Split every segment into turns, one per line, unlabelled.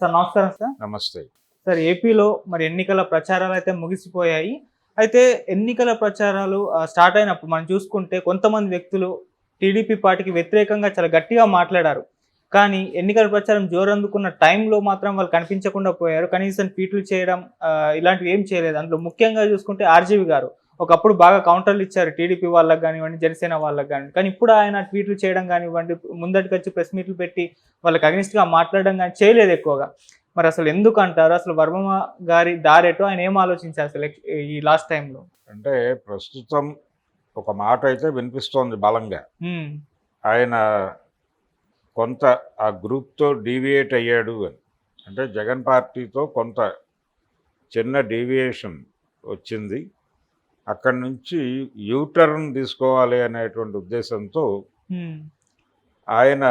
Sir నమస్కారం sir.
నమస్తే.
Sir ఏపీలో మరి ఎన్నికల ప్రచారాలైతే ముగిసిపోయాయి. అయితే ఎన్నికల ప్రచారాలు స్టార్ట్ అయినప్పుడు మనం చూసుకుంటే కొంతమంది వ్యక్తులు టీడీపీ పార్టీకి వ్యతిరేకంగా చాలా గట్టిగా మాట్లాడారు. కానీ ఎన్నికల ప్రచారం జోరందుకున్న టైంలో మాత్రం వాళ్ళు కనిపించకుండా పోయారు. కనీసం ట్వీట్లు చేయడం ఇలాంటివి ఏం చేయలేదు. అందులో ముఖ్యంగా చూసుకుంటే ఆర్జీవి గారు ఒకప్పుడు బాగా కౌంటర్లు ఇచ్చారు టీడీపీ వాళ్ళకి గానివ్వండి, జనసేన వాళ్ళకి గానివ్వండి. కానీ ఇప్పుడు ఆయన ట్వీట్లు చేయడం గానివ్వండి, ముందటికొచ్చి ప్రెస్ మీట్లు పెట్టి వాళ్ళకి అగెనిస్ట్‌గా మాట్లాడడం గాని చేయలేదు ఎక్కువగా. మరి అసలు ఎందుకంటారు? అసలు వర్మ గారి దారేటో ఆయన ఏం ఆలోచించారు అసలు ఈ లాస్ట్ టైంలో?
అంటే ప్రస్తుతం ఒక మాట అయితే వినిపిస్తోంది బలంగా.
హ్మ్.
ఆయన కొంత ఆ గ్రూప్‌తో డీవియేట్ అయ్యాడు అని. అంటే జగన్ పార్టీతో కొంత చిన్న డీవియేషన్ వచ్చింది. అక్కడి నుంచి యూటర్న్ తీసుకోవాలి అనేటువంటి ఉద్దేశంతో
హ్మ్.
ఆయన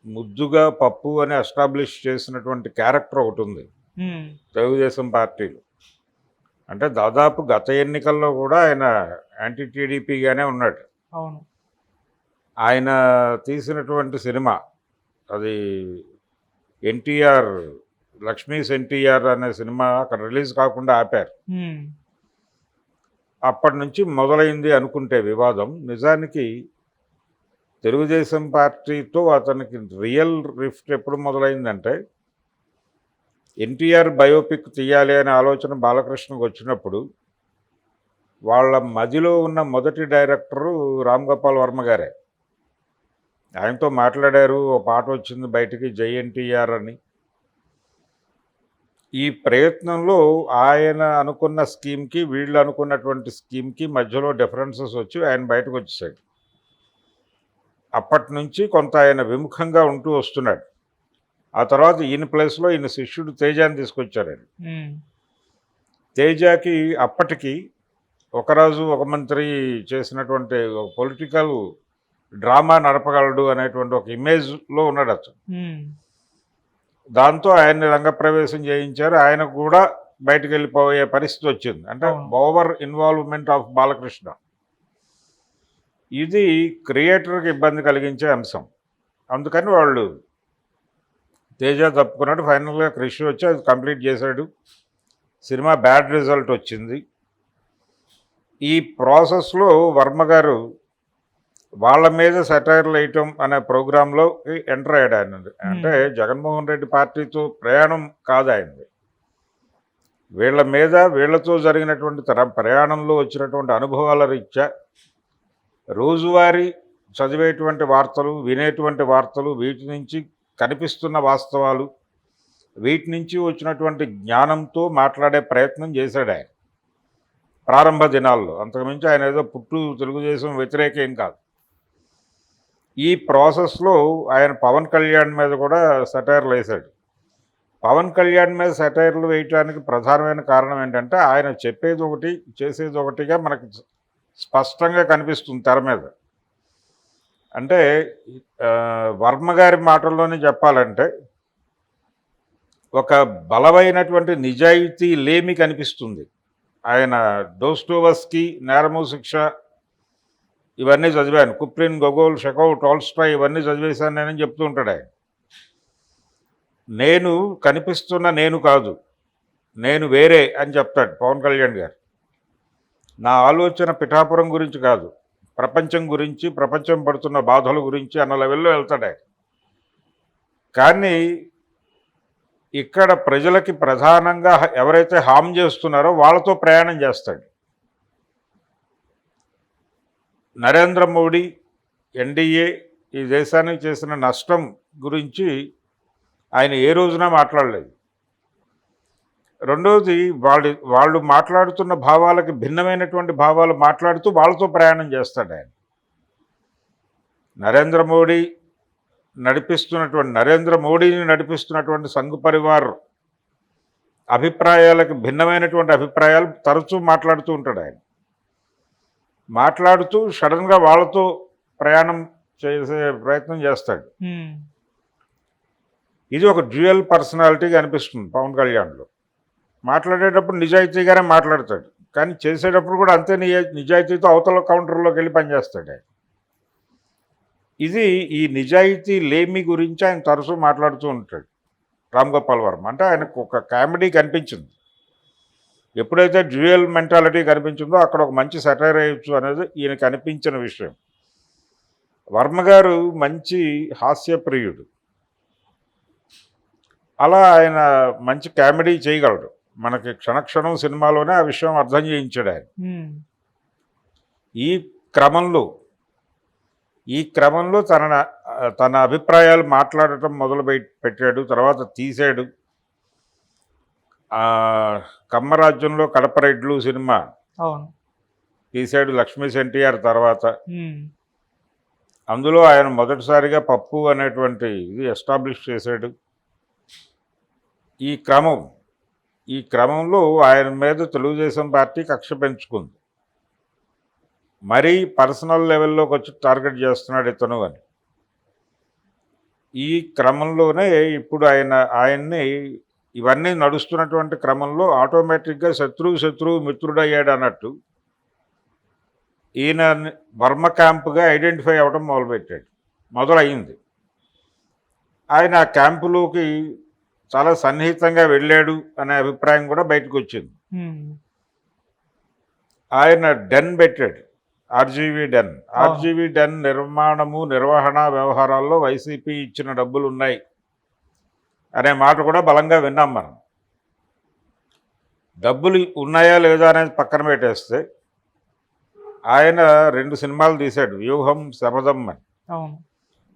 ముద్దుగా పప్పు అని ఎస్టాబ్లిష్ చేసినటువంటి క్యారెక్టర్ ఒకటి ఉంది
హ్మ్.
తెలుగుదేశం పార్టీలో. అంటే దాదాపు గత ఎన్నికల్లో కూడా ఆయన యాంటీ టీడీపీగానే ఉన్నాడు.
అవును.
ఆయన తీసినటువంటి సినిమా అది ఎన్టీఆర్, లక్ష్మీస్ ఎన్టీఆర్ అనే సినిమా అక్కడ రిలీజ్ కాకుండా ఆపారు.
హ్మ్.
అప్పటి నుంచి మొదలైంది అనుకుంటే వివాదం. నిజానికి తెలుగుదేశం పార్టీతో అతనికి రియల్ రిఫ్ట్ ఎప్పుడు మొదలైందంటే ఎన్టీఆర్ బయోపిక్ తీయాలి అనే ఆలోచన బాలకృష్ణకు వచ్చినప్పుడు వాళ్ళ మదిలో ఉన్న మొదటి డైరెక్టరు రామ్ గోపాల్ వర్మ గారే. ఆయనతో మాట్లాడారు. ఓ పాట వచ్చింది బయటికి, జై ఎన్టీఆర్ అని. ఈ ప్రయత్నంలో ఆయన అనుకున్న స్కీమ్కి వీళ్ళు అనుకున్నటువంటి స్కీమ్కి మధ్యలో డిఫరెన్సెస్ వచ్చి ఆయన బయటకు వచ్చేసాడు. అప్పటి నుంచి కొంత ఆయన విముఖంగా ఉంటూ వస్తున్నాడు. ఆ తర్వాత ఈయన ప్లేస్లో ఈయన శిష్యుడు తేజాని తీసుకొచ్చారండి.
హ్మ్.
తేజాకి అప్పటికి ఒకరాజు ఒక మంత్రి చేసినటువంటి పొలిటికల్ డ్రామా నడపగలడు అనేటువంటి ఒక ఇమేజ్లో ఉన్నాడు అతను.
హ్మ్.
దాంతో ఆయన్ని రంగప్రవేశం చేయించారు. ఆయన కూడా బయటకు వెళ్ళిపోయే పరిస్థితి వచ్చింది. అంటే ఓవర్ ఇన్వాల్వ్మెంట్ ఆఫ్ బాలకృష్ణ. ఇది క్రియేటర్కి ఇబ్బంది కలిగించే అంశం. అందుకని వాళ్ళు తేజ తప్పుకున్నాడు. ఫైనల్గా క్రిష్ వచ్చి అది కంప్లీట్ చేశాడు. సినిమా బ్యాడ్ రిజల్ట్ వచ్చింది. ఈ ప్రాసెస్లో వర్మ గారు వాళ్ళ మీద సెటైర్లు వేయటం అనే ప్రోగ్రాంలో ఎంటర్ అయ్యాడు ఆయన. అంటే జగన్మోహన్ రెడ్డి పార్టీతో ప్రయాణం కాదు ఆయనది. వీళ్ళ మీద వీళ్ళతో జరిగినటువంటి ప్రయాణంలో వచ్చినటువంటి అనుభవాల రీత్యా రోజువారీ చదివేటువంటి వార్తలు, వినేటువంటి వార్తలు, వీటి నుంచి కనిపిస్తున్న వాస్తవాలు, వీటి నుంచి వచ్చినటువంటి జ్ఞానంతో మాట్లాడే ప్రయత్నం చేశాడు ఆయన ప్రారంభ దినాల్లో. అంతకుమించి ఆయన ఏదో పుట్టు తెలుగుదేశం వ్యతిరేక ఏం కాదు. ఈ ప్రాసెస్లో ఆయన పవన్ కళ్యాణ్ మీద కూడా సెటైర్లు వేశాడు. పవన్ కళ్యాణ్ మీద సెటైర్లు వేయటానికి ప్రధానమైన కారణం ఏంటంటే ఆయన చెప్పేది ఒకటి, చేసేది ఒకటిగా మనకు స్పష్టంగా కనిపిస్తుంది తెర మీద. అంటే వర్మ గారి మాటల్లోనే చెప్పాలంటే ఒక బలమైనటువంటి నిజాయితీ లేమి కనిపిస్తుంది. ఆయన డోస్టోవస్కీ, నేరము శిక్ష ఇవన్నీ చదివాను, కుప్రిన్, గొగోల్, షెకోవ్, టాల్స్టాయ్ ఇవన్నీ చదివేశాను నేనని చెప్తూ ఉంటాడు ఆయన. నేను కనిపిస్తున్న నేను కాదు, నేను వేరే అని చెప్తాడు పవన్ కళ్యాణ్ గారు. నా ఆలోచన పిఠాపురం గురించి కాదు, ప్రపంచం గురించి, ప్రపంచం పడుతున్న బాధల గురించి అన్న లెవెల్లో వెళ్తాడు ఆయన. కానీ ఇక్కడ ప్రజలకి ప్రధానంగా ఎవరైతే హామ్ చేస్తున్నారో వాళ్ళతో ప్రయాణం చేస్తాడు. నరేంద్ర మోడీ, ఎన్డీఏ ఈ దేశానికి చేసిన నష్టం గురించి ఆయన ఏ రోజున మాట్లాడలేదు. రెండవది వాళ్ళు మాట్లాడుతున్న భావాలకి భిన్నమైనటువంటి భావాలు మాట్లాడుతూ వాళ్ళతో ప్రయాణం చేస్తాడు ఆయన. నరేంద్ర మోడీని నడిపిస్తున్నటువంటి సంఘ్ పరివార్ అభిప్రాయాలకు భిన్నమైనటువంటి అభిప్రాయాలు తరచూ మాట్లాడుతూ ఉంటాడు ఆయన. మాట్లాడుతూ సడన్గా వాళ్ళతో ప్రయాణం చేసే ప్రయత్నం చేస్తాడు. ఇది ఒక డ్యూయల్ పర్సనాలిటీగా అనిపిస్తుంది పవన్ కళ్యాణ్లో. మాట్లాడేటప్పుడు నిజాయితీగానే మాట్లాడతాడు, కానీ చేసేటప్పుడు కూడా అంతే నిజాయితీతో అవతల కౌంటర్లోకి వెళ్ళి పనిచేస్తాడు ఆయన. ఇది ఈ నిజాయితీ లేమి గురించి ఆయన తరచూ మాట్లాడుతూ ఉంటాడు. రామ్ గోపాల్ వర్మ. అంటే ఆయనకు ఒక కామెడీ కనిపించింది. ఎప్పుడైతే డ్యూయల్ మెంటాలిటీ కనిపించిందో అక్కడ ఒక మంచి సెటైర్ వేయచ్చు అనేది ఈయనకు అనిపించిన విషయం. వర్మ గారు మంచి హాస్యప్రియుడు. అలా ఆయన మంచి కామెడీ చేయగలడు. మనకి క్షణక్షణం సినిమాలోనే ఆ విషయం అర్థం చేయించాడు ఆయన. ఈ క్రమంలో తన అభిప్రాయాలు మాట్లాడటం మొదలు పెట్టాడు. తర్వాత తీశాడు. కమ్మరాజ్యంలో కడప రెడ్లు సినిమా తీశాడు లక్ష్మీ ఎన్టీఆర్ తర్వాత. అందులో ఆయన మొదటిసారిగా పప్పు అనేటువంటి ఇది ఎస్టాబ్లిష్ చేశాడు. ఈ క్రమంలో ఆయన మీద తెలుగుదేశం పార్టీ కక్ష పెంచుకుంది. మరీ పర్సనల్ లెవెల్లోకి వచ్చి టార్గెట్ చేస్తున్నాడు ఇతను అని. ఈ క్రమంలోనే ఇప్పుడు ఆయన్ని ఇవన్నీ నడుస్తున్నటువంటి క్రమంలో ఆటోమేటిక్గా శత్రువు మిత్రుడయ్యాడు అన్నట్టు ఈయన వర్మ క్యాంపుగా ఐడెంటిఫై అవ్వడం మొదలయ్యింది. ఆయన ఆ క్యాంపులోకి చాలా సన్నిహితంగా వెళ్ళాడు అనే అభిప్రాయం కూడా బయటకు వచ్చింది. ఆయన డెన్ పెట్టాడు, ఆర్జీవీ డెన్ నిర్వహణ వ్యవహారాల్లో వైసీపీ ఇచ్చిన డబ్బులు ఉన్నాయి అనే మాట కూడా బలంగా విన్నాం మనం. డబ్బులు ఉన్నాయా లేదా అనేది పక్కన పెట్టేస్తే ఆయన 2 సినిమాలు తీశాడు, వ్యూహం, శపథం అని.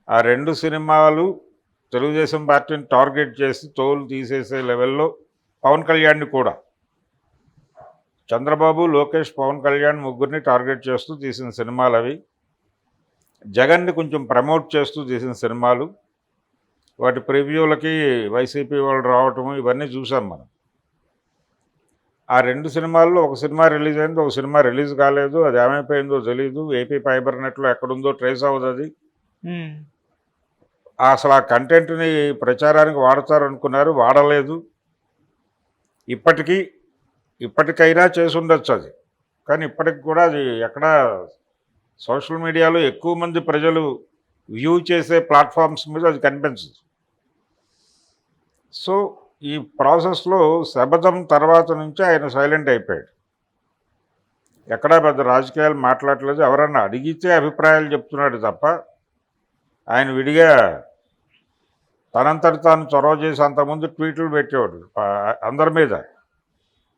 ఆ 2 సినిమాలు తెలుగుదేశం పార్టీని టార్గెట్ చేసి తోలు తీసేసే లెవెల్లో పవన్ కళ్యాణ్ని కూడా, చంద్రబాబు, లోకేష్, పవన్ కళ్యాణ్ ముగ్గురిని టార్గెట్ చేస్తూ తీసిన సినిమాలు అవి. జగన్ని కొంచెం ప్రమోట్ చేస్తూ తీసిన సినిమాలు. వాటి ప్రివ్యూలకి వైసీపీ వాళ్ళు రావటము ఇవన్నీ చూసాం మనం. ఆ 2 సినిమాల్లో ఒక సినిమా రిలీజ్ అయింది, ఒక సినిమా రిలీజ్ కాలేదు. అది ఏమైపోయిందో తెలీదు. ఏపీ ఫైబర్ నెట్లో ఎక్కడుందో ట్రేస్ అవ్వదు అది. అసలు ఆ కంటెంట్ని ప్రచారానికి వాడతారు అనుకున్నారు, వాడలేదు. ఇప్పటికైనా చేసి ఉండొచ్చు అది. కానీ ఇప్పటికి కూడా అది ఎక్కడ సోషల్ మీడియాలో ఎక్కువ మంది ప్రజలు వ్యూ చేసే ప్లాట్ఫామ్స్ మీద అది కనిపించదు. సో ఈ ప్రాసెస్లో శబదం తర్వాత నుంచి ఆయన సైలెంట్ అయిపోయాడు. ఎక్కడా పెద్ద రాజకీయాలు మాట్లాడలేదు. ఎవరన్నా అడిగితే అభిప్రాయాలు చెప్తున్నాడు తప్ప ఆయన విడిగా తనంతటి తాను చొరవ చేసి అంతకుముందు ట్వీట్లు పెట్టేవాడు అందరి మీద,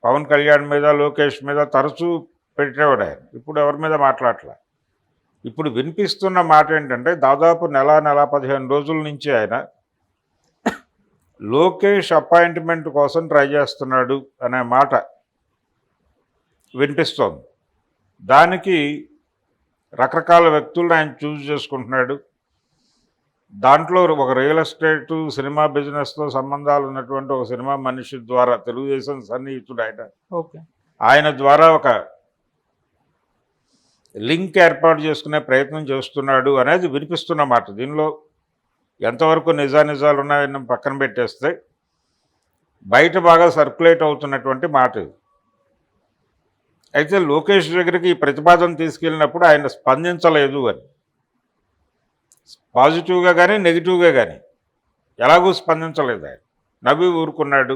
పవన్ కళ్యాణ్ మీద, లోకేష్ మీద తరచూ పెట్టేవాడు ఆయన. ఇప్పుడు ఎవరి మీద మాట్లాడలే. ఇప్పుడు వినిపిస్తున్న మాట ఏంటంటే దాదాపు నెల 15 రోజుల నుంచి ఆయన లోకేష్ అపాయింట్మెంట్ కోసం ట్రై చేస్తున్నాడు అనే మాట వినిపిస్తోంది. దానికి రకరకాల వ్యక్తులను ఆయన చూస్ చేసుకుంటున్నాడు. దాంట్లో ఒక రియల్ ఎస్టేటు, సినిమా బిజినెస్తో సంబంధాలు ఉన్నటువంటి ఒక సినిమా మనిషి ద్వారా, తెలుగుదేశం సన్నిహితుడు ఆయన ద్వారా ఒక లింక్ ఏర్పాటు చేసుకునే ప్రయత్నం చేస్తున్నాడు అనేది వినిపిస్తున్న మాట. దీనిలో ఎంతవరకు నిజాలు ఉన్నాయని పక్కన పెట్టేస్తే బయట బాగా సర్క్యులేట్ అవుతున్నటువంటి మాట ఇది. అయితే లోకేష్ దగ్గరికి ఈ ప్రతిపాదన తీసుకెళ్ళినప్పుడు ఆయన స్పందించలేదు అని, పాజిటివ్గా కానీ నెగిటివ్గా కానీ ఎలాగూ స్పందించలేదు. ఆయన నవ్వి ఊరుకున్నాడు.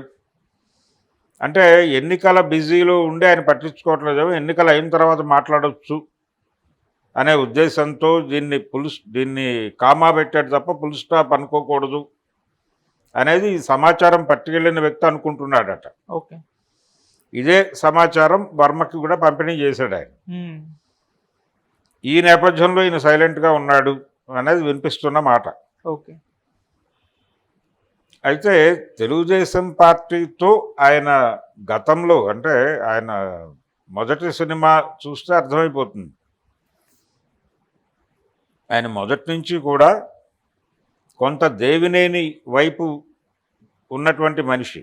అంటే ఎన్నికల బిజీలో ఉండి ఆయన పట్టించుకోవట్లేదేమో, ఎన్నికలు అయిన తర్వాత మాట్లాడవచ్చు అనే ఉద్దేశంతో దీన్ని కామా పెట్టాడు తప్ప ఫుల్ స్టాప్ అనుకోకూడదు అనేది సమాచారం పట్టుకెళ్ళిన వ్యక్తి అనుకుంటున్నాడట. ఇదే సమాచారం వర్మకి కూడా పంపిణీ చేశాడు ఆయన. ఈ నేపథ్యంలో ఈయన సైలెంట్గా ఉన్నాడు అనేది వినిపిస్తున్న మాట. అయితే తెలుగుదేశం పార్టీతో ఆయన గతంలో, అంటే ఆయన మొదటి సినిమా చూస్తే అర్థమైపోతుంది, ఆయన మొదటి నుంచి కూడా కొంత దేవినేని వైపు ఉన్నటువంటి మనిషి,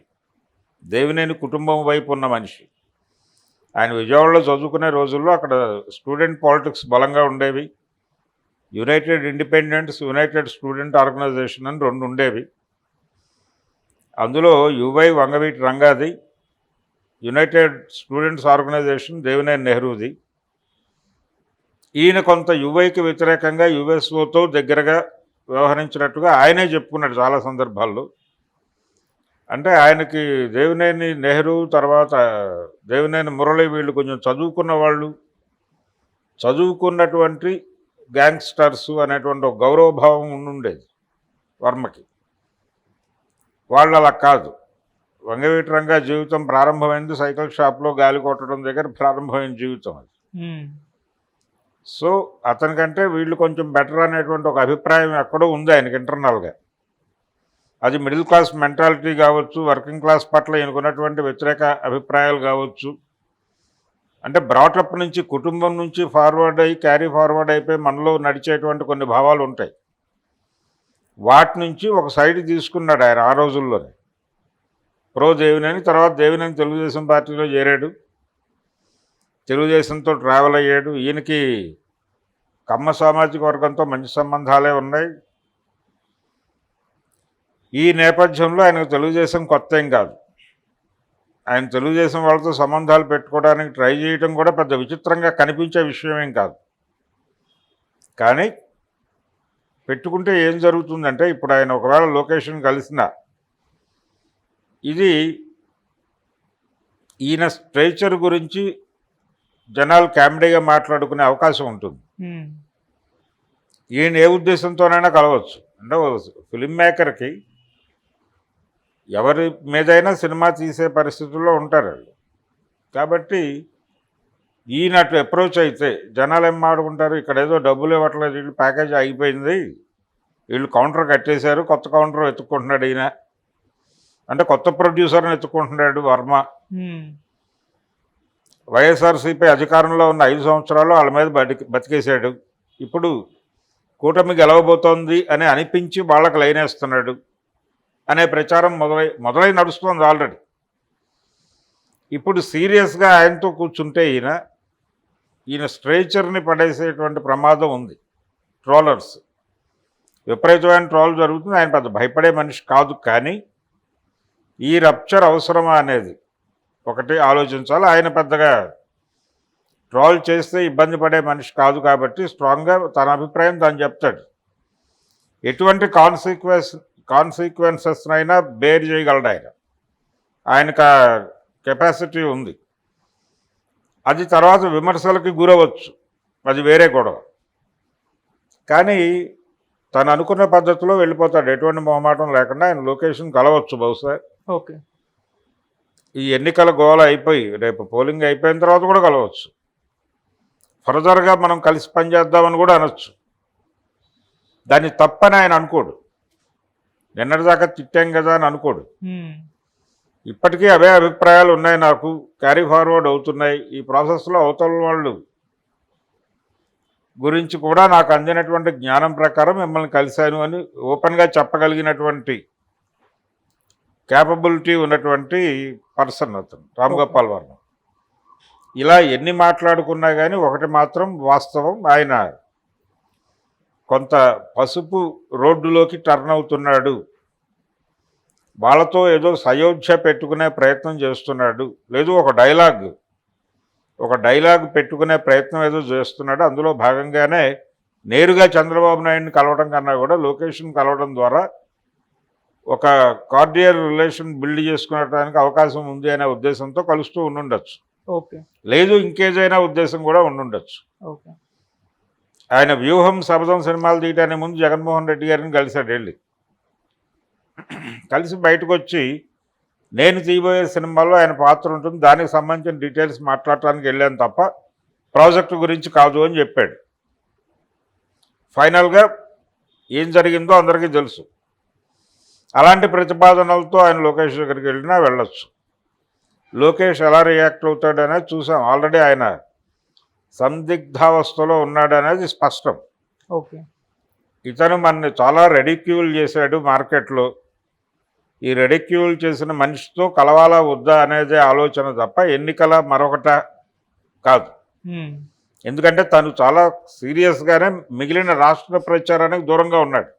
దేవినేని కుటుంబం వైపు ఉన్న మనిషి. ఆయన విజయవాడలో చదువుకునే రోజుల్లో అక్కడ స్టూడెంట్ పాలిటిక్స్ బలంగా ఉండేవి. United independents, united student organization అని 2 ఉండేవి. అందులో యువై వంగవీటి రంగాది, యునైటెడ్ స్టూడెంట్స్ ఆర్గనైజేషన్ దేవినేని నెహ్రూది. ఈయన కొంత యువైకి వ్యతిరేకంగా యుఎస్ఓతో దగ్గరగా వ్యవహరించినట్టుగా ఆయనే చెప్పుకున్నాడు చాలా సందర్భాల్లో. అంటే ఆయనకి దేవినేని నెహ్రూ, తర్వాత దేవినేని మురళి వీళ్ళు కొంచెం చదువుకున్న వాళ్ళు, చదువుకున్నటువంటి గ్యాంగ్స్టర్స్ అనేటువంటి ఒక గౌరవభావం ఉండుండేది వర్మకి. వాళ్ళు అలా కాదు. వంగవీటి రంగా జీవితం ప్రారంభమైంది సైకిల్ షాప్లో గాలి కొట్టడం దగ్గర ప్రారంభమైన జీవితం అది. సో అతనికంటే వీళ్ళు కొంచెం బెటర్ అనేటువంటి ఒక అభిప్రాయం ఎక్కడో ఉంది ఆయనకి ఇంటర్నల్గా. అది మిడిల్ క్లాస్ మెంటాలిటీ కావచ్చు, వర్కింగ్ క్లాస్ పట్ల ఈయనకున్నటువంటి వ్యతిరేక అభిప్రాయాలు కావచ్చు. అంటే బ్రాటప్ నుంచి, కుటుంబం నుంచి ఫార్వర్డ్ అయ్యి క్యారీ ఫార్వర్డ్ అయిపోయి మనలో నడిచేటువంటి కొన్ని భావాలు ఉంటాయి. వాటి నుంచి ఒక సైడ్ తీసుకున్నాడు ఆయన ఆ రోజుల్లోనే. ప్రో దేవినేని, తర్వాత దేవినేని తెలుగుదేశం పార్టీలో చేరాడు, తెలుగుదేశంతో ట్రావెల్ అయ్యాడు. ఈయనకి కమ్మ సామాజిక వర్గంతో మంచి సంబంధాలే ఉన్నాయి. ఈ నేపథ్యంలో ఆయనకు తెలుగుదేశం కొత్త ఏం కాదు. ఆయన తెలుగుదేశం వాళ్ళతో సంబంధాలు పెట్టుకోవడానికి ట్రై చేయడం కూడా పెద్ద విచిత్రంగా కనిపించే విషయమేం కాదు. కానీ పెట్టుకుంటే ఏం జరుగుతుందంటే, ఇప్పుడు ఆయన ఒకవేళ లొకేషన్ కలిసినా ఇది ఈయన స్ట్రేచర్ గురించి జనాలు కామెడీగా మాట్లాడుకునే అవకాశం ఉంటుంది. ఈయన ఏ ఉద్దేశంతోనైనా కలవచ్చు. అంటే ఫిల్మ్ మేకర్కి ఎవరి మీదైనా సినిమా తీసే పరిస్థితుల్లో ఉంటారు వాళ్ళు. కాబట్టి ఈయన అటు అప్రోచ్ అయితే జనాలు ఏం మాడుకుంటారు, ఇక్కడ ఏదో డబ్బులు ఇవ్వట్లేదు, వీళ్ళు ప్యాకేజ్ అయిపోయింది, వీళ్ళు కౌంటర్ కట్టేశారు, కొత్త కౌంటర్ వెతుక్కుంటున్నాడు ఈయన. అంటే కొత్త ప్రొడ్యూసర్ని ఎత్తుకుంటున్నాడు వర్మ. వైఎస్ఆర్సీపీ అధికారంలో ఉన్న 5 సంవత్సరాలు వాళ్ళ మీద బతికేశాడు. ఇప్పుడు కూటమి గెలవబోతోంది అని అనిపించి వాళ్ళకి లైనేస్తున్నాడు అనే ప్రచారం మొదలై నడుస్తుంది ఆల్రెడీ. ఇప్పుడు సీరియస్గా ఆయనతో కూర్చుంటే ఈయన స్ట్రేచర్ని పడేసేటువంటి ప్రమాదం ఉంది. ట్రోలర్స్ విపరీతమైన ట్రోల్ జరుగుతుంది. ఆయన పెద్ద భయపడే మనిషి కాదు. కానీ ఈ రప్చర్ అవసరమా అనేది ఒకటి ఆలోచించాలి. ఆయన పెద్దగా ట్రోల్ చేస్తే ఇబ్బంది పడే మనిషి కాదు కాబట్టి స్ట్రాంగ్గా తన అభిప్రాయం తాను చెప్తాడు. ఎటువంటి కాన్సిక్వెన్సెస్నైనా బేర్ చేయగలడు ఆయన. ఆయనకు కెపాసిటీ ఉంది. అది తర్వాత విమర్శలకి గురవచ్చు, అది వేరే గొడవ. కానీ తను అనుకున్న పద్ధతిలో వెళ్ళిపోతాడు, ఎటువంటి మొహమాటం లేకుండా. ఆయన లొకేషన్ కలవచ్చు బహుశా.
ఓకే,
ఈ ఎన్నికల గోల అయిపోయి రేపు పోలింగ్ అయిపోయిన తర్వాత కూడా కలవచ్చు. ఫర్దర్గా మనం కలిసి పనిచేద్దామని కూడా అనొచ్చు. దాన్ని తప్పని ఆయన అనుకోడు. నిన్నటిదాకా తిట్టాం కదా అని అనుకోడు. ఇప్పటికీ అవే అభిప్రాయాలు ఉన్నాయి, నాకు క్యారీ ఫార్వర్డ్ అవుతున్నాయి. ఈ ప్రాసెస్లో అవతల వాళ్ళు గురించి కూడా నాకు అందినటువంటి జ్ఞానం ప్రకారం మిమ్మల్ని కలిశాను అని ఓపెన్గా చెప్పగలిగినటువంటి క్యాపబిలిటీ ఉన్నటువంటి పర్సన్ అతను రామ్ గోపాల్ వర్మ. ఇలా ఎన్ని మాట్లాడుకున్నా కానీ ఒకటి మాత్రం వాస్తవం, ఆయన కొంత పసుపు రోడ్డులోకి టర్న్ అవుతున్నాడు. వాళ్ళతో ఏదో సయోధ్య పెట్టుకునే ప్రయత్నం చేస్తున్నాడు, లేదు ఒక డైలాగ్ పెట్టుకునే ప్రయత్నం ఏదో చేస్తున్నాడు. అందులో భాగంగానే నేరుగా చంద్రబాబు నాయుడిని కలవడం కన్నా కూడా లొకేషన్ కలవడం ద్వారా ఒక కార్డియల్ రిలేషన్ బిల్డ్ చేసుకునేటానికి అవకాశం ఉంది అనే ఉద్దేశంతో కలుస్తూ ఉండుండొచ్చు.
ఓకే,
లేదు ఇంకేదైనా ఉద్దేశం కూడా ఉండుండొచ్చు.
ఓకే.
ఆయన వ్యూహం శబదం సినిమాలు తీయడానికి ముందు జగన్మోహన్ రెడ్డి గారిని కలిశాడు. వెళ్ళి కలిసి బయటకు వచ్చి నేను తీయబోయే సినిమాలో ఆయన పాత్ర ఉంటుంది, దానికి సంబంధించిన డీటెయిల్స్ మాట్లాడటానికి వెళ్ళాను తప్ప ప్రాజెక్టు గురించి కాదు అని చెప్పాడు. ఫైనల్గా ఏం జరిగిందో అందరికీ తెలుసు. అలాంటి ప్రతిపాదనలతో ఆయన లోకేష్ దగ్గరికి వెళ్ళినా వెళ్ళొచ్చు. లోకేష్ ఎలా రియాక్ట్ అవుతాడు అనేది చూసాం. ఆల్రెడీ ఆయన సందిగ్ధావస్థలో ఉన్నాడు అనేది స్పష్టం.
ఓకే,
ఇతను మనని చాలా రెడిక్యూల్ చేశాడు మార్కెట్లో. ఈ రెడిక్యూల్ చేసిన మనిషితో కలవాలా వద్దా అనేదే ఆలోచన తప్ప ఎన్నికల మరొకట కాదు. ఎందుకంటే తను చాలా సీరియస్గానే మిగిలిన రాష్ట్ర ప్రచారానికి దూరంగా ఉన్నాడు.